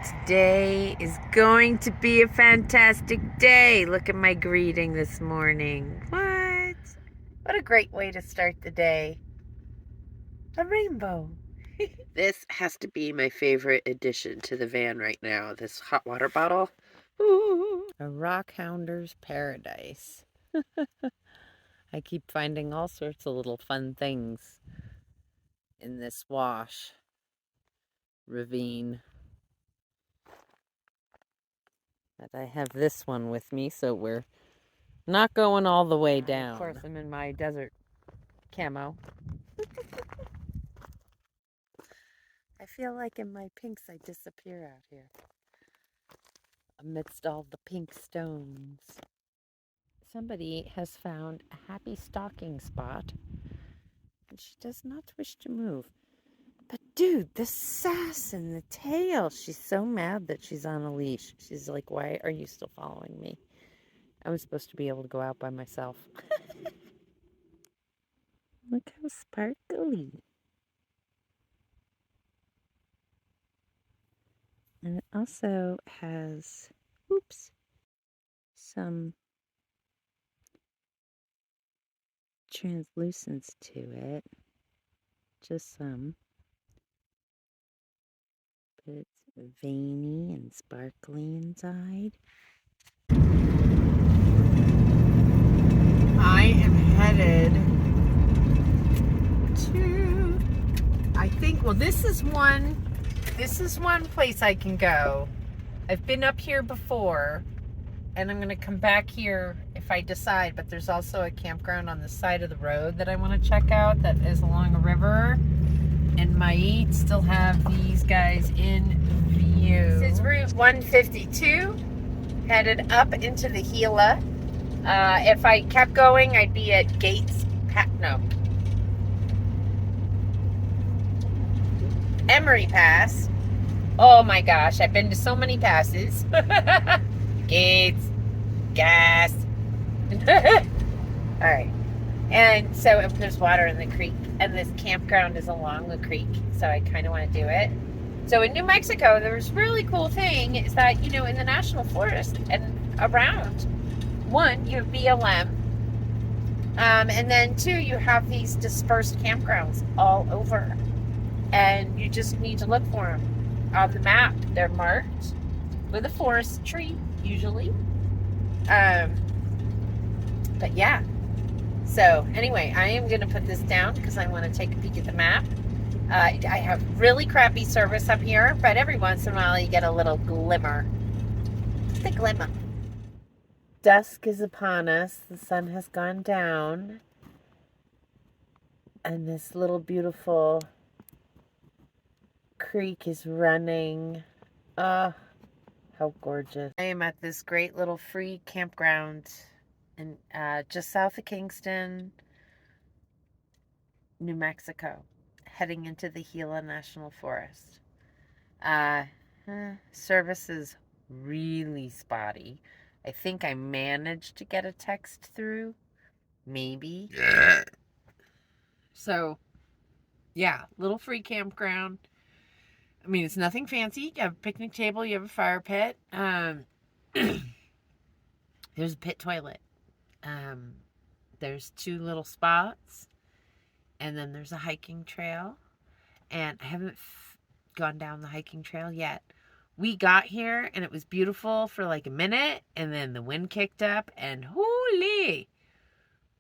Today is going to be a fantastic day. Look at my greeting this morning. What a great way to start the day. A rainbow. This has to be my favorite addition to the van right now. This hot water bottle. Ooh. A rock hounder's paradise. I keep finding all sorts of little fun things in this wash ravine. But I have this one with me, so we're not going all the way down. Of course, I'm in my desert camo. I feel like in my pinks I disappear out here amidst all the pink stones. Somebody has found a happy stalking spot, and she does not wish to move. But dude, the sass in the tail. She's so mad that she's on a leash. She's like, why are you still following me? I'm supposed to be able to go out by myself. Look how sparkly. And it also has, some translucence to it. Just some. But it's veiny and sparkly inside. I am headed to, I think, well, this is one place I can go. I've been up here before, and I'm going to come back here if I decide, but there's also a campground on the side of the road that I want to check out that is along a river, and might still have these guys in view. This is Route 152, headed up into the Gila. If I kept going, I'd be at Emery Pass. Oh my gosh, I've been to so many passes. Gates, gas. All right. And so there's water in the creek, and this campground is along the creek, so I kind of want to do it. So in New Mexico, there's a really cool thing is that, in the national forest and around, one, you have BLM, and then two, you have these dispersed campgrounds all over, and you just need to look for them on the map. They're marked with a forest tree, usually. But yeah. So anyway, I am going to put this down because I want to take a peek at the map. I have really crappy service up here, but every once in a while you get a little glimmer. The glimmer. Dusk is upon us. The sun has gone down. And this little beautiful creek is running. How gorgeous. I am at this great little free campground in just south of Kingston, New Mexico, heading into the Gila National Forest. Service is really spotty. I think I managed to get a text through. Maybe. Yeah. So, yeah, little free campground. I mean, it's nothing fancy. You have a picnic table, you have a fire pit. There's a pit toilet. There's 2 little spots. And then there's a hiking trail. And I haven't gone down the hiking trail yet. We got here and it was beautiful for like a minute, and then the wind kicked up, and holy,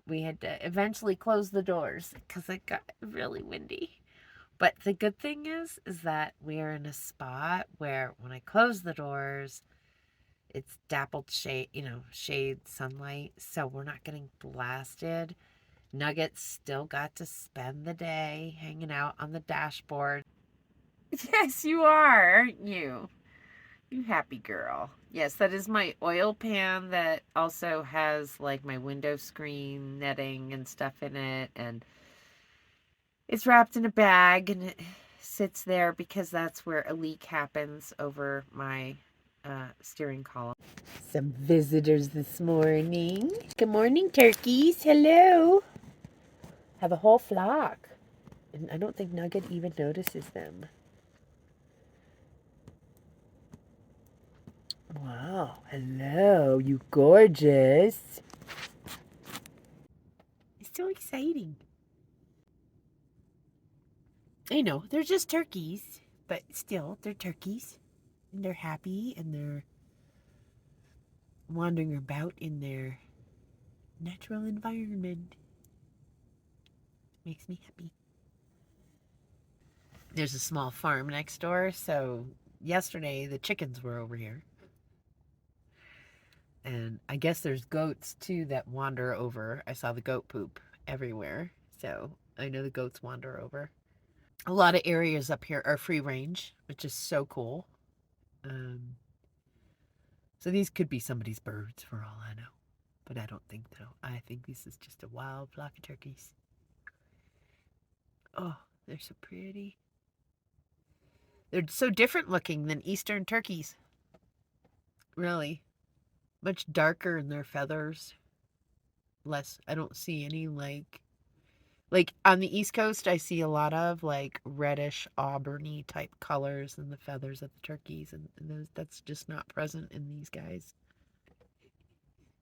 we had to eventually close the doors because it got really windy. But the good thing is that we are in a spot where when I close the doors, it's dappled shade, shade, sunlight, so we're not getting blasted. Nugget still got to spend the day hanging out on the dashboard. Yes, you are, aren't you? You happy girl. Yes, that is my oil pan that also has like my window screen netting and stuff in it, and it's wrapped in a bag and it sits there because that's where a leak happens over my steering column. Some visitors this morning. Good morning, turkeys. Hello. Have a whole flock. And I don't think Nugget even notices them. Wow, hello, you gorgeous. It's so exciting. I know, they're just turkeys, but still, they're turkeys. And they're happy, and they're wandering about in their natural environment. Makes me happy. There's a small farm next door, so yesterday the chickens were over here. And I guess there's goats too that wander over. I saw the goat poop everywhere, so I know the goats wander over. A lot of areas up here are free range, which is so cool. So these could be somebody's birds for all I know, but I don't think so. I think this is just a wild flock of turkeys. Oh, they're so pretty. They're so different looking than Eastern turkeys. Really. Much darker in their feathers. Less, I don't see any like on the East Coast, I see a lot of like reddish auburny type colors in the feathers of the turkeys, and that's just not present in these guys.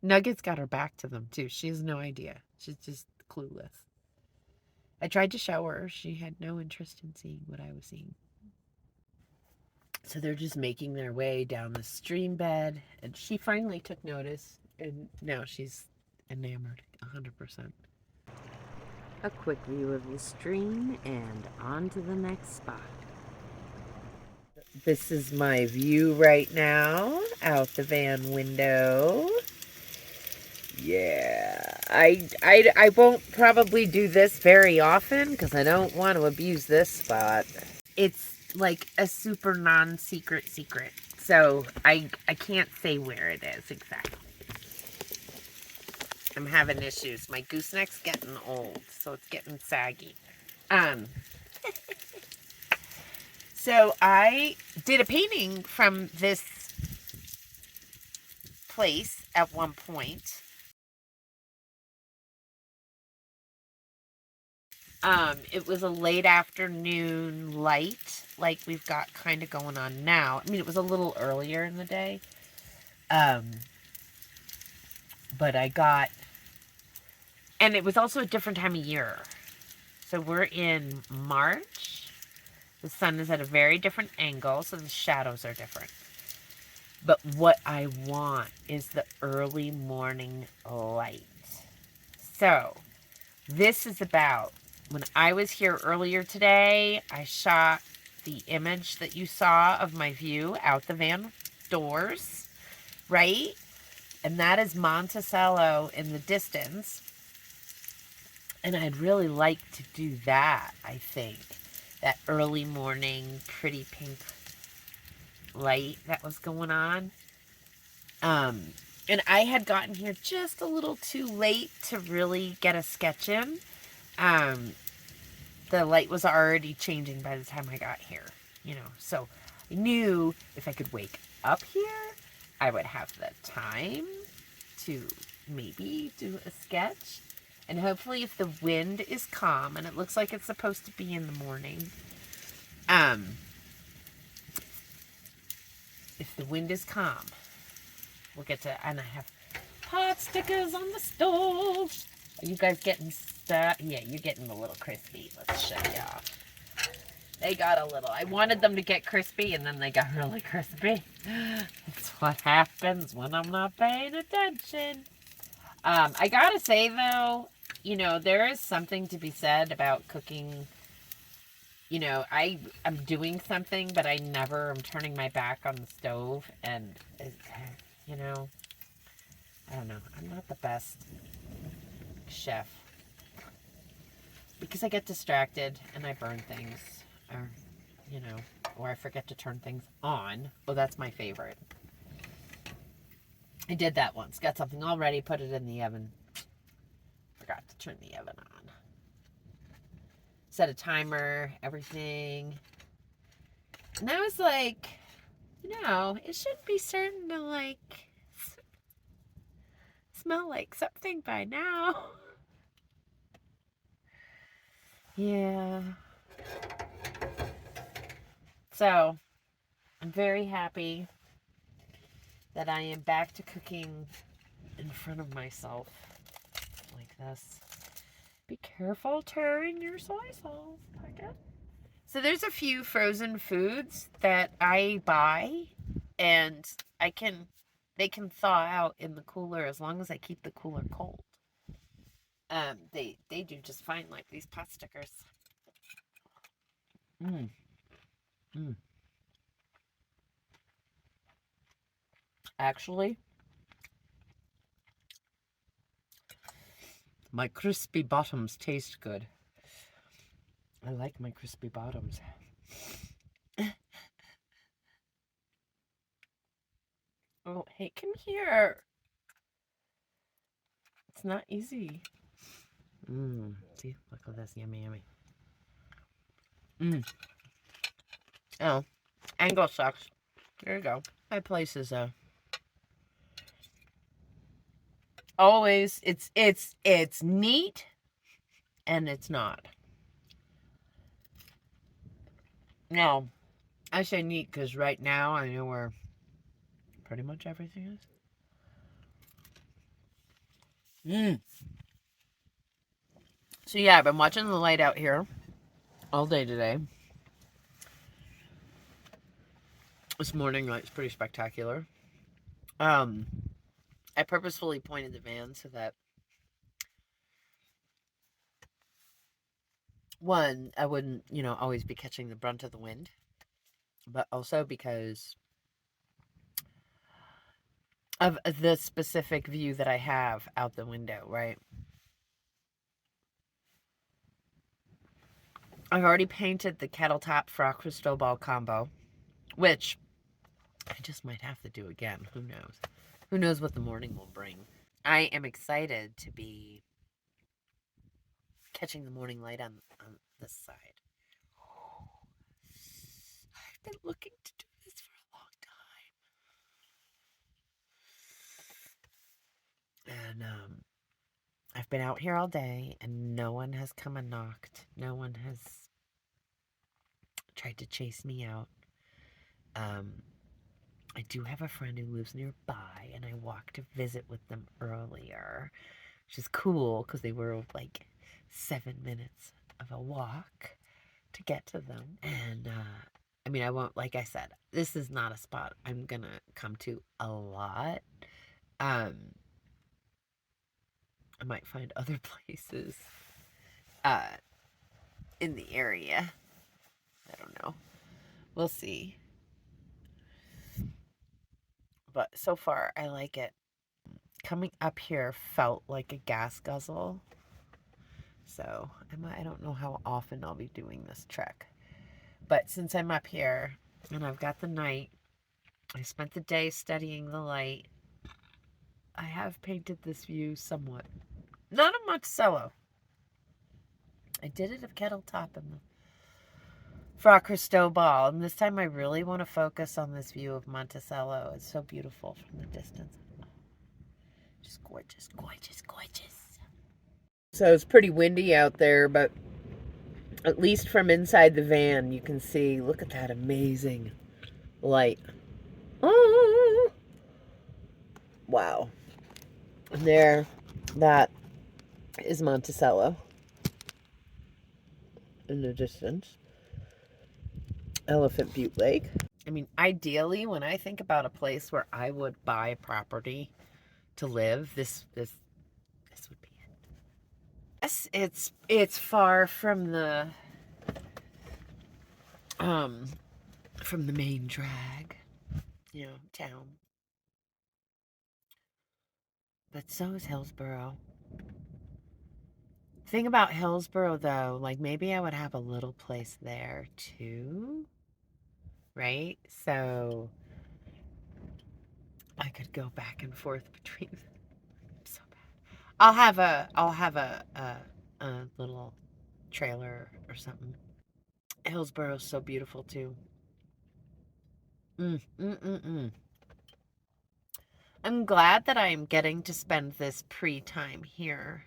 Nugget's got her back to them too. She has no idea. She's just clueless. I tried to show her. She had no interest in seeing what I was seeing. So they're just making their way down the stream bed, and she finally took notice, and now she's enamored 100%. A quick view of the stream and on to the next spot. This is my view right now out the van window. Yeah, I won't probably do this very often because I don't want to abuse this spot. It's like a super non-secret secret, so I can't say where it is exactly. I'm having issues. My gooseneck's getting old, so it's getting saggy. So I did a painting from this place at one point. It was a late afternoon light, like we've got kind of going on now. I mean, it was a little earlier in the day. But I got, and it was also a different time of year. So we're in March. The sun is at a very different angle, so the shadows are different. But what I want is the early morning light. So this is about, when I was here earlier today, I shot the image that you saw of my view out the van doors, right? And that is Monticello in the distance. And I'd really like to do that, I think. That early morning, pretty pink light that was going on. And I had gotten here just a little too late to really get a sketch in. The light was already changing by the time I got here, you know. So I knew if I could wake up here, I would have the time to maybe do a sketch. And hopefully if the wind is calm, and it looks like it's supposed to be in the morning, if the wind is calm, we'll get to, and I have pot stickers on the stove. Are you guys getting stuck? Yeah, you're getting a little crispy. Let's show you off. They got a little, I wanted them to get crispy, and then they got really crispy. That's what happens when I'm not paying attention. I gotta say though, you know, there is something to be said about cooking. You know, I'm doing something, but I never am turning my back on the stove. And, you know, I don't know. I'm not the best chef. Because I get distracted and I burn things. Or, you know, or I forget to turn things on. Oh, that's my favorite. I did that once. Got something all ready, put it in the oven. Forgot to turn the oven on. Set a timer, everything. And I was like, you know, it should be starting to like smell like something by now. Yeah. So, I'm very happy that I am back to cooking in front of myself like this. Be careful tearing your soy sauce packet. So there's a few frozen foods that I buy, and they can thaw out in the cooler as long as I keep the cooler cold. They do just fine, like these pot stickers. Actually, my crispy bottoms taste good. I like my crispy bottoms. Oh, hey, come here. It's not easy. See, look at this. Yummy, yummy. Oh, angle sucks. There you go. My place is always it's neat and it's not. Now, I say neat because right now I know where pretty much everything is. So yeah, I've been watching the light out here all day today. This morning light's pretty spectacular. I purposefully pointed the van so that one, I wouldn't, always be catching the brunt of the wind, but also because of the specific view that I have out the window, right? I've already painted the kettle top frock crystal ball combo, which I just might have to do again. Who knows? Who knows what the morning will bring? I am excited to be catching the morning light on this side. I've been looking to do this for a long time. And I've been out here all day and no one has come and knocked. No one has tried to chase me out. I do have a friend who lives nearby and I walked to visit with them earlier, which is cool because they were like 7 minutes of a walk to get to them. And I mean, I won't, like I said, this is not a spot I'm gonna come to a lot. I might find other places in the area. I don't know. We'll see. But so far, I like it. Coming up here felt like a gas guzzle. So I don't know how often I'll be doing this trek. But since I'm up here and I've got the night, I spent the day studying the light. I have painted this view somewhat. Not of Monticello. I did it of Kettle Top and the Frock Cristobal. And this time I really want to focus on this view of Monticello. It's so beautiful from the distance. Just gorgeous, gorgeous, gorgeous. So it's pretty windy out there, but at least from inside the van, you can see, look at that amazing light. Oh, wow. And there, that is Monticello in the distance. Elephant Butte Lake. I mean, ideally, when I think about a place where I would buy property to live, this would be it. Yes, it's far from the main drag, town. But so is Hillsboro. Thing about Hillsboro, though, like maybe I would have a little place there too, right? So I could go back and forth between. So bad. I'll have a little trailer or something. Hillsboro's so beautiful too. I'm glad that I'm getting to spend this pre-time here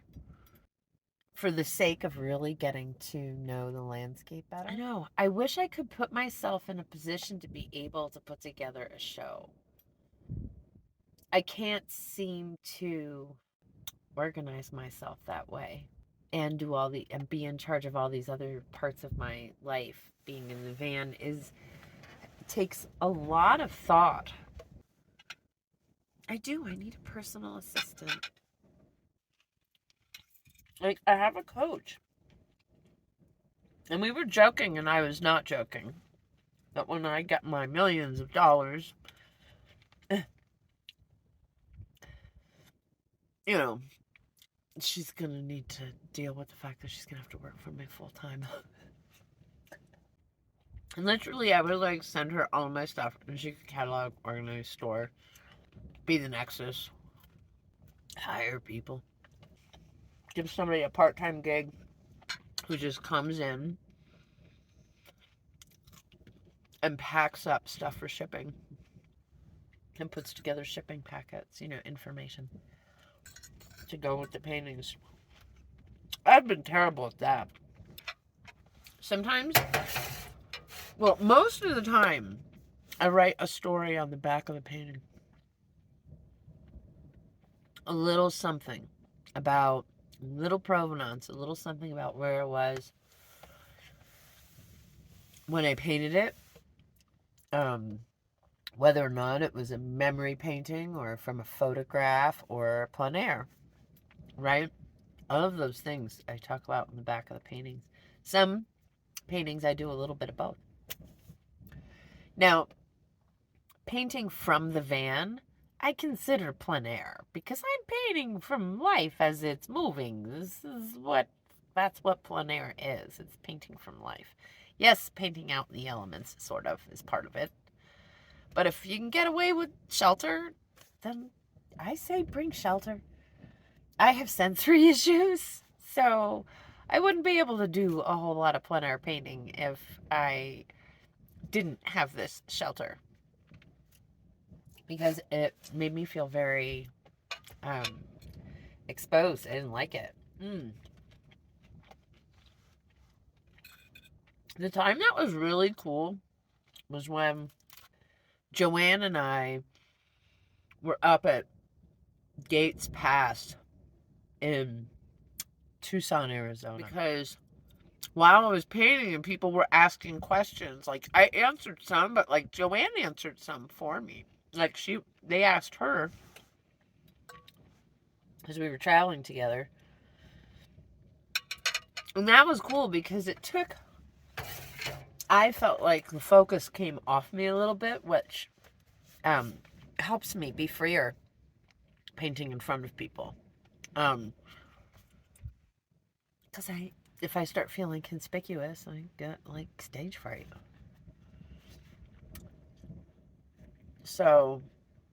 for the sake of really getting to know the landscape better. I know. I wish I could put myself in a position to be able to put together a show. I can't seem to organize myself that way and be in charge of all these other parts of my life. Being in the van takes a lot of thought. I need a personal assistant. Like, I have a coach. And we were joking, and I was not joking, that when I get my millions of dollars, you know, she's gonna need to deal with the fact that she's gonna have to work for me full time. And literally, I would like send her all my stuff, and she could catalog, organize, store, be the nexus, hire people, give somebody a part-time gig who just comes in and packs up stuff for shipping and puts together shipping packets, information to go with the paintings. I've been terrible at that. Sometimes, well, most of the time, I write a story on the back of the painting. A little something about, a little provenance, a little something about where it was when I painted it. Whether or not it was a memory painting or from a photograph or plein air, right? All of those things I talk about in the back of the paintings. Some paintings I do a little bit of both. Now, painting from the van, I consider plein air because I'm painting from life as it's moving. That's what plein air is. It's painting from life. Yes, painting out the elements sort of is part of it. But if you can get away with shelter, then I say bring shelter. I have sensory issues, so I wouldn't be able to do a whole lot of plein air painting if I didn't have this shelter. Because it made me feel very exposed. I didn't like it. The time that was really cool was when Joanne and I were up at Gates Pass in Tucson, Arizona. Because while I was painting and people were asking questions, like I answered some, but like Joanne answered some for me. Like they asked her because we were traveling together. And that was cool because I felt like the focus came off me a little bit, which helps me be freer painting in front of people. Because if I start feeling conspicuous, I get like stage fright. So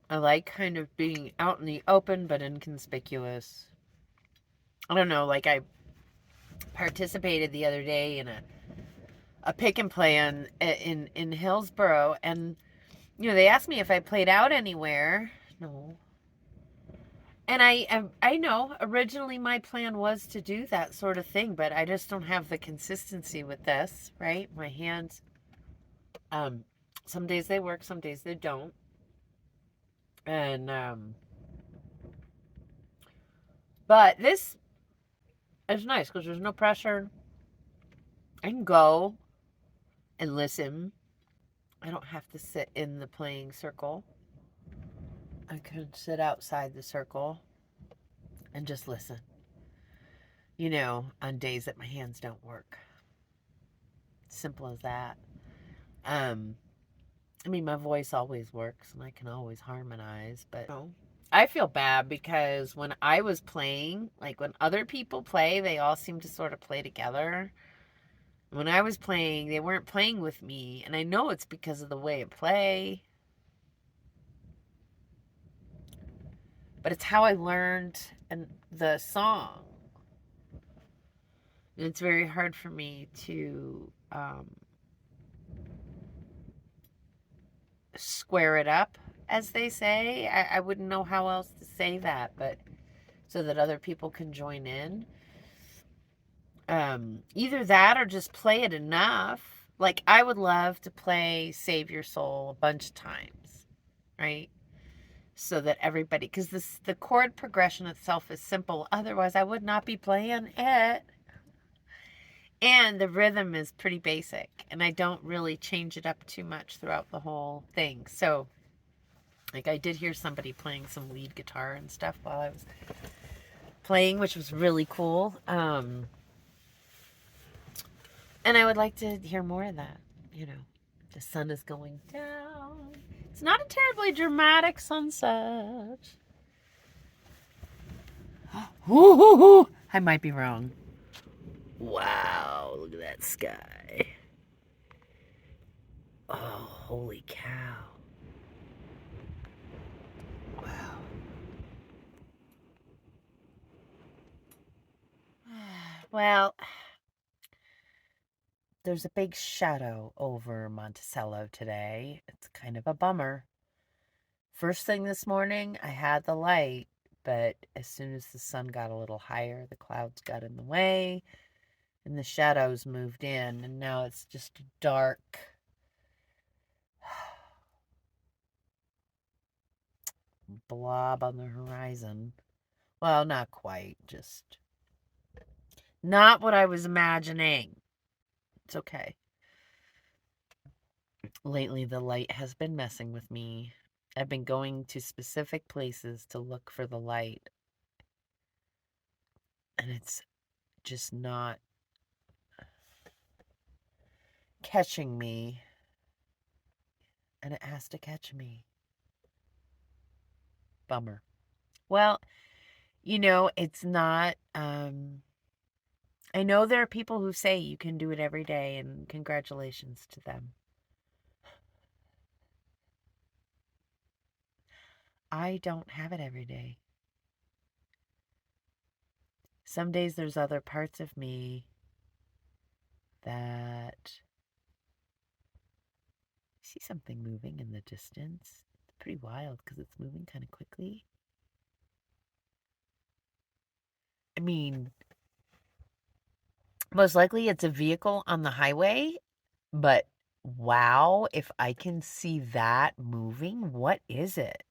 I like kind of being out in the open but inconspicuous. I don't know, like I participated the other day in a pick and play in Hillsboro, and they asked me if I played out anywhere. No. And I know originally my plan was to do that sort of thing, but I just don't have the consistency with this, right? My hands, some days they work, some days they don't. And but this is nice because there's no pressure. I can go and listen. I don't have to sit in the playing circle. I can sit outside the circle and just listen. On days that my hands don't work. Simple as that. I mean, my voice always works and I can always harmonize, but I feel bad because when I was playing, like when other people play, they all seem to sort of play together. When I was playing, they weren't playing with me, and I know it's because of the way I play. But it's how I learned the song. And it's very hard for me to square it up, as they say. I wouldn't know how else to say that, but so that other people can join in. Either that or just play it enough. Like, I would love to play Save Your Soul a bunch of times, right? so that everybody, because the chord progression itself is simple. Otherwise, I would not be playing it. And the rhythm is pretty basic, and I don't really change it up too much throughout the whole thing. So, like, I did hear somebody playing some lead guitar and stuff while I was playing, which was really cool. And I would like to hear more of that. You know, the sun is going down. It's not a terribly dramatic sunset. Ooh, I might be wrong. Wow, look at that sky. Oh, holy cow. Wow. Well, there's a big shadow over Monticello today. It's kind of a bummer. First thing this morning, I had the light, but as soon as the sun got a little higher, the clouds got in the way and the shadows moved in, and now it's just a dark blob on the horizon. Well, not quite, just not what I was imagining. It's okay. Lately, the light has been messing with me. I've been going to specific places to look for the light, and it's just not catching me, and it has to catch me. Bummer. Well, it's not, I know there are people who say you can do it every day, and congratulations to them. I don't have it every day. Some days there's other parts of me that I see something moving in the distance. It's pretty wild because it's moving kind of quickly. I mean, most likely it's a vehicle on the highway, but wow, if I can see that moving, what is it?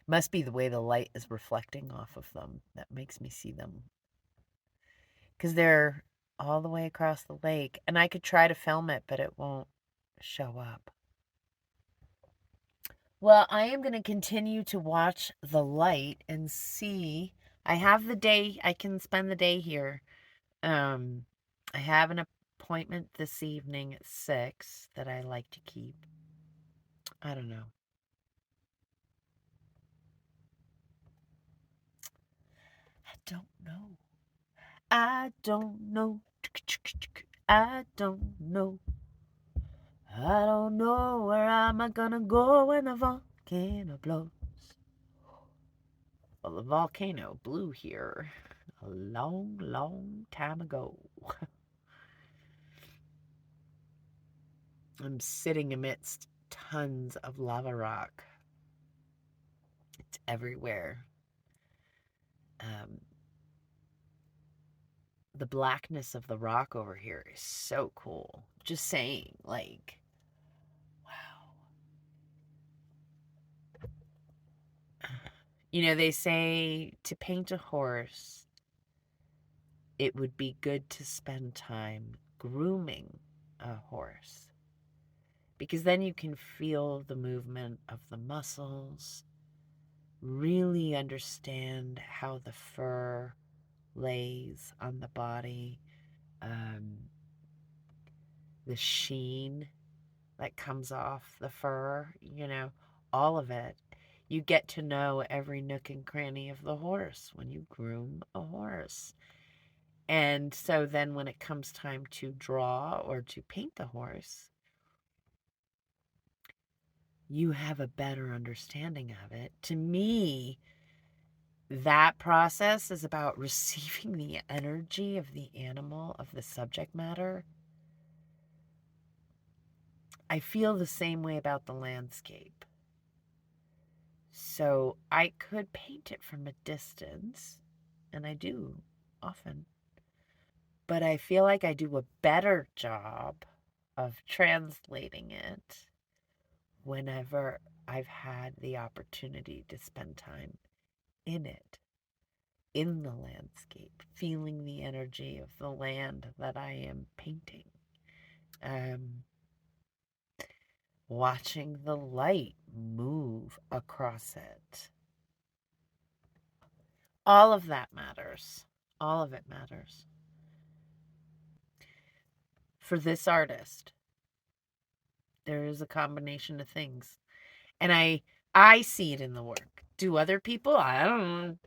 Must be the way the light is reflecting off of them that makes me see them. Because they're all the way across the lake, and I could try to film it, but it won't show up. Well, I am going to continue to watch the light and see. I have the day, I can spend the day here. I have an appointment this evening at 6 that I like to keep. I don't know. I don't know. I don't know. I don't know. I don't know where am I gonna go when the volcano blows. Well, the volcano blew here a long, long time ago. I'm sitting amidst tons of lava rock. It's everywhere. The blackness of the rock over here is so cool. Just saying, like, wow. They say to paint a horse, it would be good to spend time grooming a horse, because then you can feel the movement of the muscles, really understand how the fur lays on the body, the sheen that comes off the fur, all of it. You get to know every nook and cranny of the horse when you groom a horse. And so then when it comes time to draw or to paint the horse, you have a better understanding of it. To me, that process is about receiving the energy of the animal, of the subject matter. I feel the same way about the landscape. So I could paint it from a distance, and I do often. But I feel like I do a better job of translating it whenever I've had the opportunity to spend time in it, in the landscape, feeling the energy of the land that I am painting. Um, Watching the light move across it. All of that matters. All of it matters. For this artist, there is a combination of things. And I see it in the work. Do other people? I don't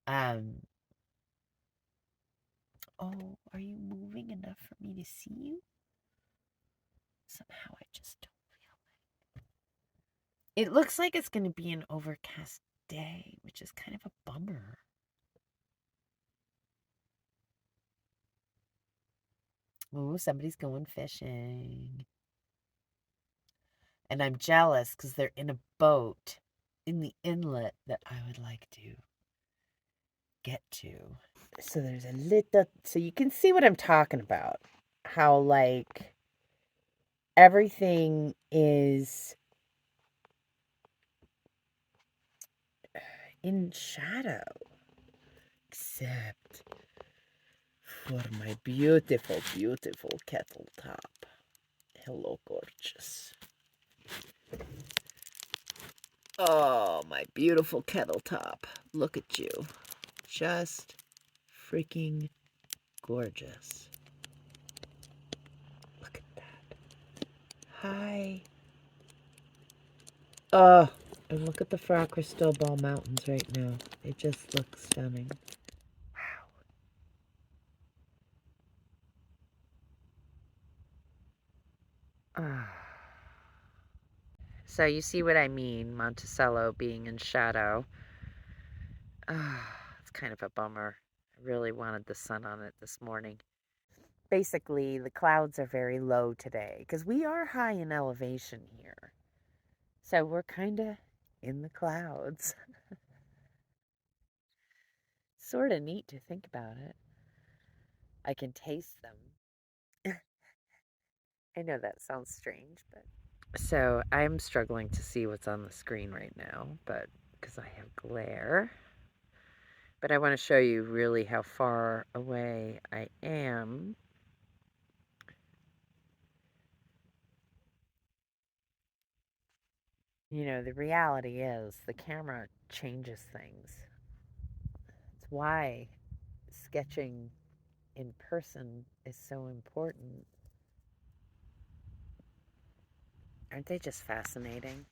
know. Oh, are you moving enough for me to see you? Somehow I just don't feel like. It looks like it's going to be an overcast day, which is kind of a bummer. Oh, somebody's going fishing. And I'm jealous because they're in a boat in the inlet that I would like to get to. So there's a little, so you can see what I'm talking about. How, like, everything is in shadow. Except for my beautiful, beautiful kettle top. Hello, gorgeous. Oh, my beautiful kettle top. Look at you. Just freaking gorgeous. Look at that. Hi. Oh, and look at the Fra Cristobal Mountains right now. They just look stunning. Wow. Ah. So you see what I mean, Monticello being in shadow. It's kind of a bummer. I really wanted the sun on it this morning. Basically, the clouds are very low today because we are high in elevation here. So we're kind of in the clouds. Sort of neat to think about it. I can taste them. I know that sounds strange, but. So I'm struggling to see what's on the screen right now, but because I have glare. But I want to show you really how far away I am. You know, the reality is the camera changes things. That's why sketching in person is so important. Aren't they just fascinating?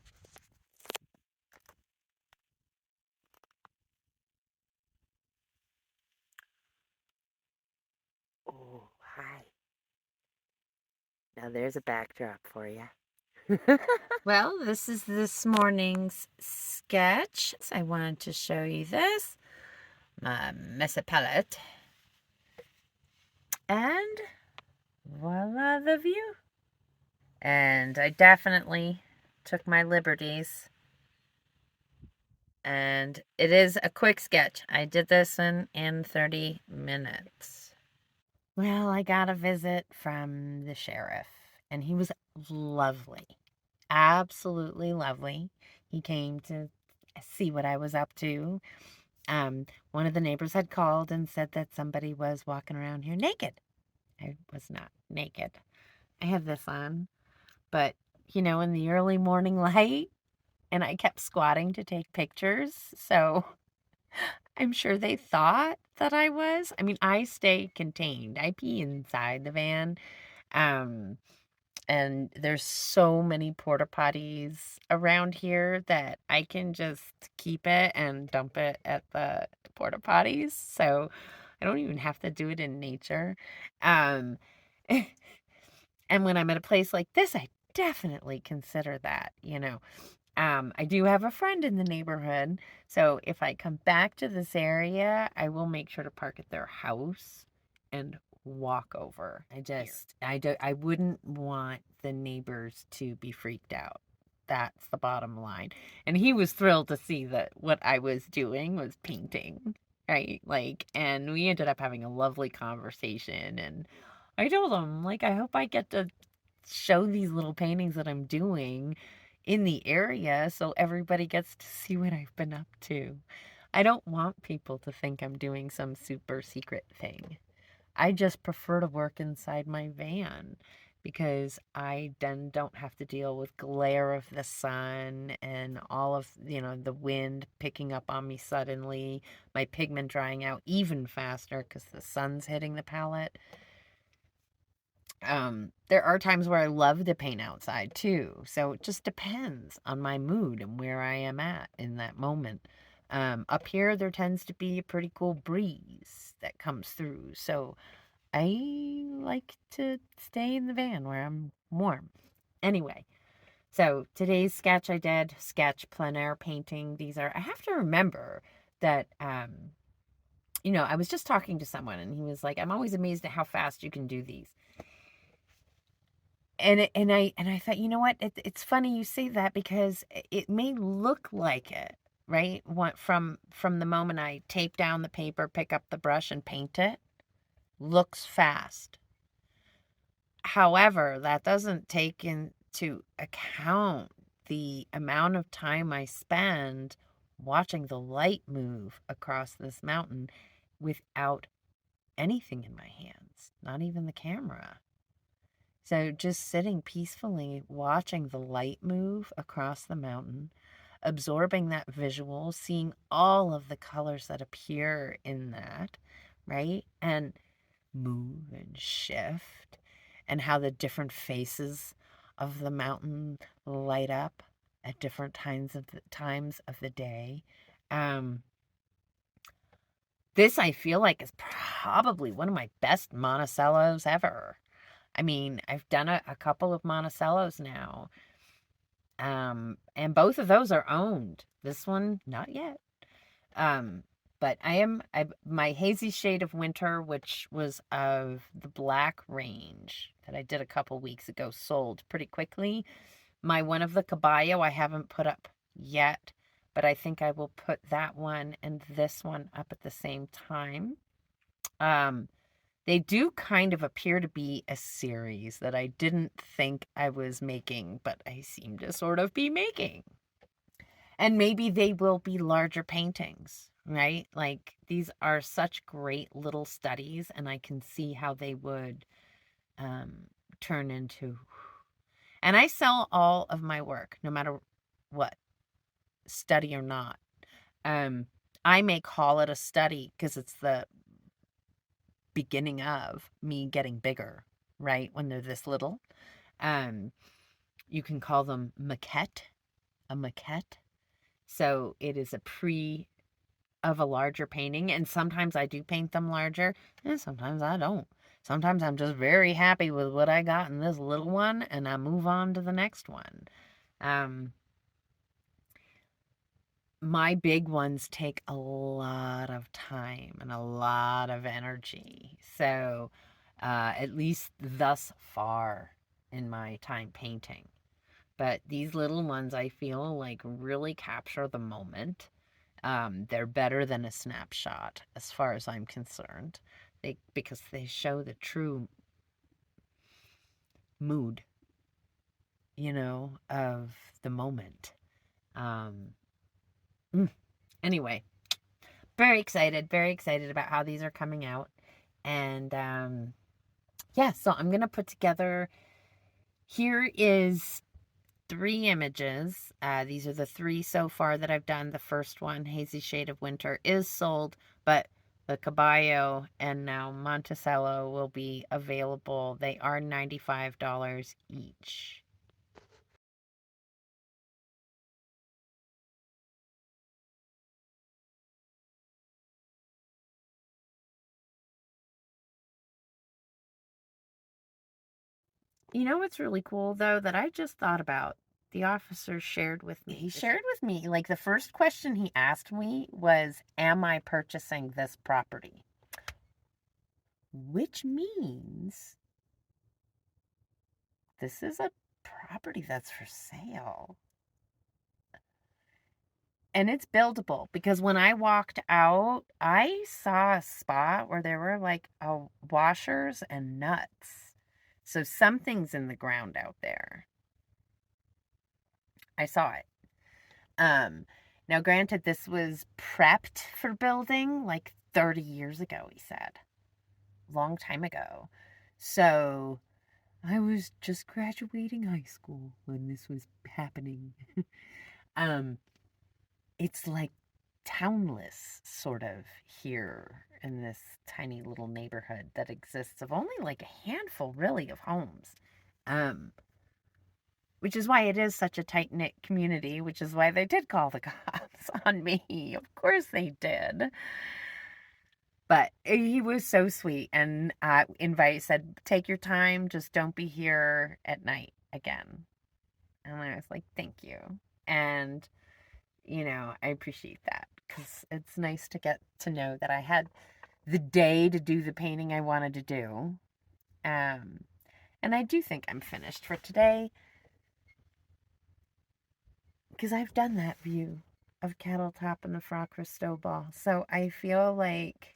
Oh, hi. Now there's a backdrop for you. Well, this is this morning's sketch. So I wanted to show you this. My messy palette. And voila, the view. And I definitely took my liberties. And it is a quick sketch. I did this one in 30 minutes. Well, I got a visit from the sheriff, and he was lovely. Absolutely lovely. He came to see what I was up to. One of the neighbors had called and said that somebody was walking around here naked. I was not naked. I had this on, but you know, in the early morning light, and I kept squatting to take pictures, so I'm sure they thought that I was. I mean, I stay contained. I pee inside the van. Um, and there's so many porta potties around here that I can just keep it and dump it at the porta potties. So I don't even have to do it in nature. Um, and when I'm at a place like this, I definitely consider that, you know. I do have a friend in the neighborhood, so if I come back to this area, I will make sure to park at their house and walk over. I wouldn't want the neighbors to be freaked out. That's the bottom line. And he was thrilled to see that what I was doing was painting, right? Like, and we ended up having a lovely conversation, and I told him, like, I hope I get to show these little paintings that I'm doing in the area so everybody gets to see what I've been up to. I don't want people to think I'm doing some super secret thing. I just prefer to work inside my van because I then don't have to deal with glare of the sun and all of, the wind picking up on me suddenly, my pigment drying out even faster because the sun's hitting the palette. There are times where I love to paint outside too. So it just depends on my mood and where I am at in that moment. Up here, there tends to be a pretty cool breeze that comes through. So I like to stay in the van where I'm warm. Anyway, so today's sketch I did, sketch plein air painting. I have to remember that, I was just talking to someone and he was like, I'm always amazed at how fast you can do these. And I thought, you know what? It's funny you say that because it may look like it, right? From the moment I tape down the paper, pick up the brush and paint it, looks fast. However, that doesn't take into account the amount of time I spend watching the light move across this mountain without anything in my hands, not even the camera. So just sitting peacefully, watching the light move across the mountain, absorbing that visual, seeing all of the colors that appear in that, right? And move and shift, and how the different faces of the mountain light up at different times of the day. This I feel like is probably one of my best Monticellos ever. I mean, I've done a couple of Monticellos now. And both of those are owned. This one, not yet. But my Hazy Shade of Winter, which was of the black range that I did a couple weeks ago, sold pretty quickly. My one of the Caballo I haven't put up yet, but I think I will put that one and this one up at the same time. They do kind of appear to be a series that I didn't think I was making, but I seem to sort of be making. And maybe they will be larger paintings, right? Like, these are such great little studies, and I can see how they would turn into. And I sell all of my work, no matter what, study or not. I may call it a study because it's the beginning of me getting bigger, right? When they're this little. You can call them a maquette. So it is a pre of a larger painting, and sometimes I do paint them larger, and sometimes I don't. Sometimes I'm just very happy with what I got in this little one, and I move on to the next one. My big ones take a lot of time and a lot of energy. So, at least thus far in my time painting. But these little ones, I feel like, really capture the moment. They're better than a snapshot as far as I'm concerned. Because they show the true mood, of the moment. Anyway, very excited about how these are coming out. And yeah, so I'm going to put together, here is 3 images. These are the 3 so far that I've done. The first one, Hazy Shade of Winter, is sold, but the Caballo and now Monticello will be available. They are $95 each. You know what's really cool, though, that I just thought about? The officer shared with me. He shared with me, like, the first question he asked me was, am I purchasing this property? Which means this is a property that's for sale. And it's buildable, because when I walked out, I saw a spot where there were like washers and nuts. So something's in the ground out there. I saw it. Now granted, this was prepped for building like 30 years ago, he said. Long time ago. So I was just graduating high school when this was happening. It's like townless sort of here in this tiny little neighborhood that exists of only like a handful really of homes. Which is why it is such a tight-knit community, which is why they did call the cops on me. Of course they did. But he was so sweet and said, take your time, just don't be here at night again. And I was like, thank you. And, I appreciate that because it's nice to get to know that I had the day to do the painting I wanted to do. And I do think I'm finished for today because I've done that view of Cattle Top and the Frock Ball. So I feel like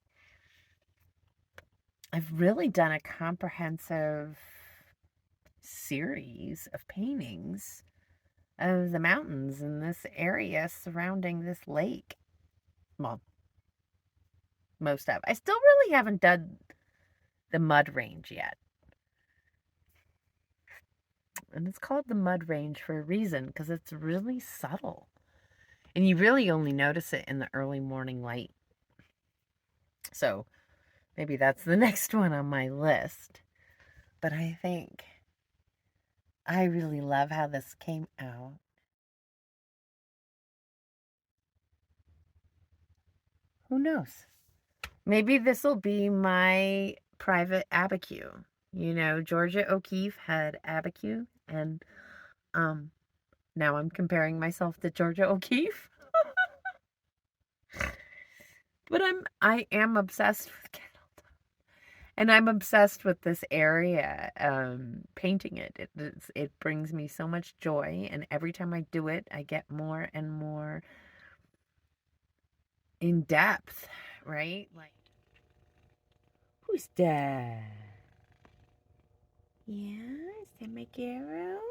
I've really done a comprehensive series of paintings of the mountains in this area surrounding this lake. Well, most of. I still really haven't done the mud range yet. And it's called the mud range for a reason, because it's really subtle. And you really only notice it in the early morning light. So maybe that's the next one on my list. But I think I really love how this came out. Who knows? Maybe this will be my private abaque. Georgia O'Keeffe had abaque, and now I'm comparing myself to Georgia O'Keeffe. But I am obsessed with Cattle Top, and I'm obsessed with this area. Painting it, it brings me so much joy, and every time I do it, I get more and more in depth. Right? Like, who's that? Yeah, is that my girl?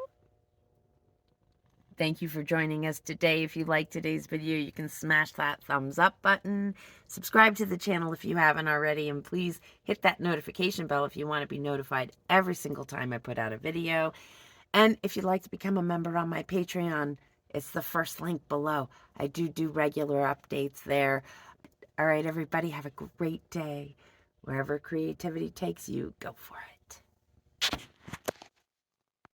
Thank you for joining us today. If you liked today's video, you can smash that thumbs up button. Subscribe to the channel if you haven't already. And please hit that notification bell if you want to be notified every single time I put out a video. And if you'd like to become a member on my Patreon, it's the first link below. I do regular updates there. All right, everybody, have a great day. Wherever creativity takes you, go for it.